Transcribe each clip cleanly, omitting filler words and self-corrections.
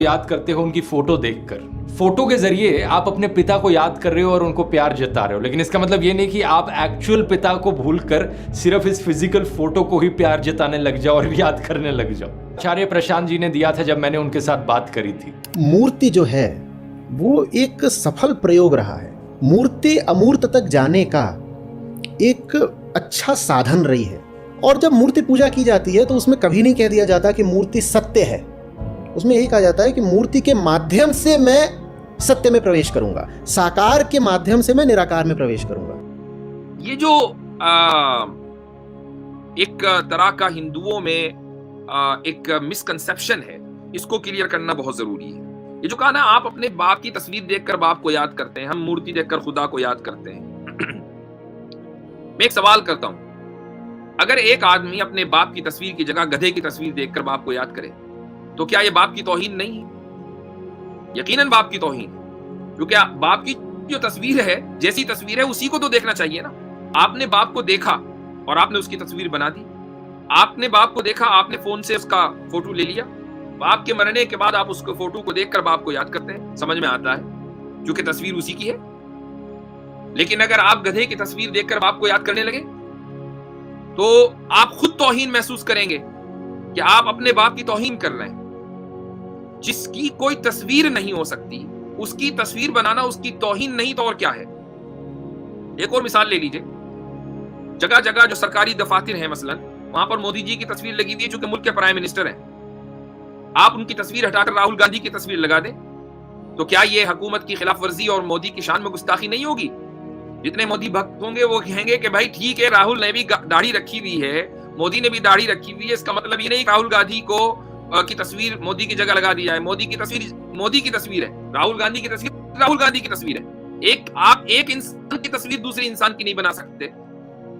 याद करते हो उनकी फोटो देखकर। फोटो के जरिए आप अपने पिता को याद कर रहे हो और उनको प्यार जता रहे हो, लेकिन इसका मतलब ये नहीं कि आप एक्चुअल पिता को भूलकर सिर्फ इस फिजिकल फोटो को ही प्यार जताने लग जाओ और याद करने लग जाओ। आचार्य प्रशांत जी ने दिया था जब मैंने उनके साथ बात करी थी। मूर्ति जो है वो एक सफल प्रयोग रहा है। मूर्ति अमूर्त तक जाने का एक अच्छा साधन रही है। और जब मूर्ति पूजा की जाती है तो उसमें कभी नहीं कह दिया जाता कि मूर्ति सत्य है। उसमें यही कहा जाता है कि मूर्ति के माध्यम से मैं सत्य में प्रवेश करूंगा, साकार के माध्यम से मैं निराकार में प्रवेश करूंगा। ये जो एक तरह का हिंदुओं में एक मिसकंसेप्शन है, इसको क्लियर करना बहुत जरूरी है। ये जो कहा ना, आप अपने बाप की तस्वीर देखकर बाप को याद करते हैं, हम मूर्ति देखकर खुदा को याद करते हैं। मैं एक सवाल करता हूं, अगर एक आदमी अपने बाप की तस्वीर की जगह गधे की तस्वीर देखकर बाप को याद करे तो क्या ये बाप की तौहीन नहीं है? यकीनन बाप की तौहीन है, क्योंकि बाप की जो तस्वीर है, जैसी तस्वीर है उसी को तो देखना चाहिए ना। आपने बाप को देखा और आपने उसकी तस्वीर बना दी। आपने बाप को देखा, आपने फोन से उसका फोटो ले लिया। बाप के मरने के बाद आप उसको फोटो को देखकर बाप को याद करते हैं, समझ में आता है, क्योंकि तस्वीर उसी की है। लेकिन अगर आप गधे की तस्वीर देखकर बाप को याद करने लगे तो आप खुद तौहीन महसूस करेंगे कि आप अपने बाप की तौहीन कर रहे हैं। जिसकी कोई तस्वीर नहीं हो सकती उसकी तस्वीर बनाना उसकी तौहीन नहीं तो और क्या है। एक और मिसाल ले लीजिए, जगह जगह जो सरकारी दफातर हैं मसलन, वहां पर मोदी जी की तस्वीर लगी हुई है चूंकि मुल्क के प्राइम मिनिस्टर हैं। आप उनकी तस्वीर हटाकर राहुल गांधी की तस्वीर लगा दें तो क्या यह हुकूमत की खिलाफ वर्जी और मोदी की शान में गुस्ताखी नहीं होगी? जितने मोदी भक्त होंगे वो कहेंगे कि भाई ठीक है, राहुल ने भी दाढ़ी रखी हुई है, मोदी ने भी दाढ़ी रखी हुई है, इसका मतलब ये नहीं राहुल गांधी को की तस्वीर मोदी की जगह लगा दी जाए। मोदी की तस्वीर मोदी की तस्वीर है, राहुल गांधी की तस्वीर राहुल गांधी की तस्वीर है। आप एक इंसान की तस्वीर दूसरे इंसान की नहीं बना सकते।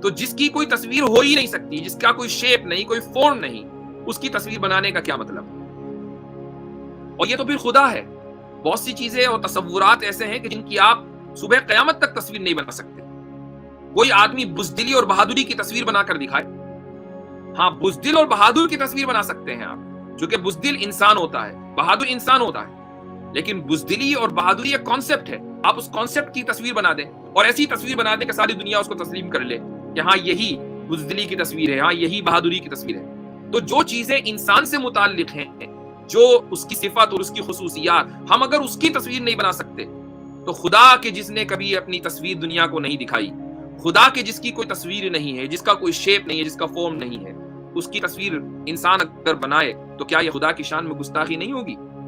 तो जिसकी कोई तस्वीर हो ही नहीं सकती, जिसका कोई शेप नहीं, कोई फॉर्म नहीं, उसकी तस्वीर बनाने का क्या मतलब? और ये तो फिर खुदा है। बहुत सी चीजें और तसव्वुरात ऐसे हैं कि जिनकी आप सुबह कयामत तक तस्वीर नहीं बना सकते। कोई आदमी बुज़दिली और बहादुरी की तस्वीर बनाकर दिखाए, हाँ, बुज़दिल और बहादुर की तस्वीर बना सकते हैं आप, क्योंकि बुज़दिल इंसान होता है, बहादुर इंसान होता है। लेकिन बुज़दिली और बहादुरी एक कॉन्सेप्ट है। आप उस कॉन्सेप्ट की तस्वीर बना दें और ऐसी तस्वीर बना दें कि सारी दुनिया उसको तस्लीम कर ले कि हाँ यही बुज़दिली की तस्वीर है, हाँ यही बहादुरी की तस्वीर है। तो जो चीजें इंसान से मुताल्लिक हैं, जो उसकी सिफत और उसकी खुसूसियात, हम अगर उसकी तस्वीर नहीं बना सकते तो खुदा के जिसने कभी अपनी तस्वीर दुनिया को नहीं दिखाई, खुदा के जिसकी कोई तस्वीर नहीं है, जिसका कोई शेप नहीं है, जिसका फॉर्म नहीं है, उसकी तस्वीर इंसान अगर बनाए तो क्या यह खुदा की शान में गुस्ताखी नहीं होगी?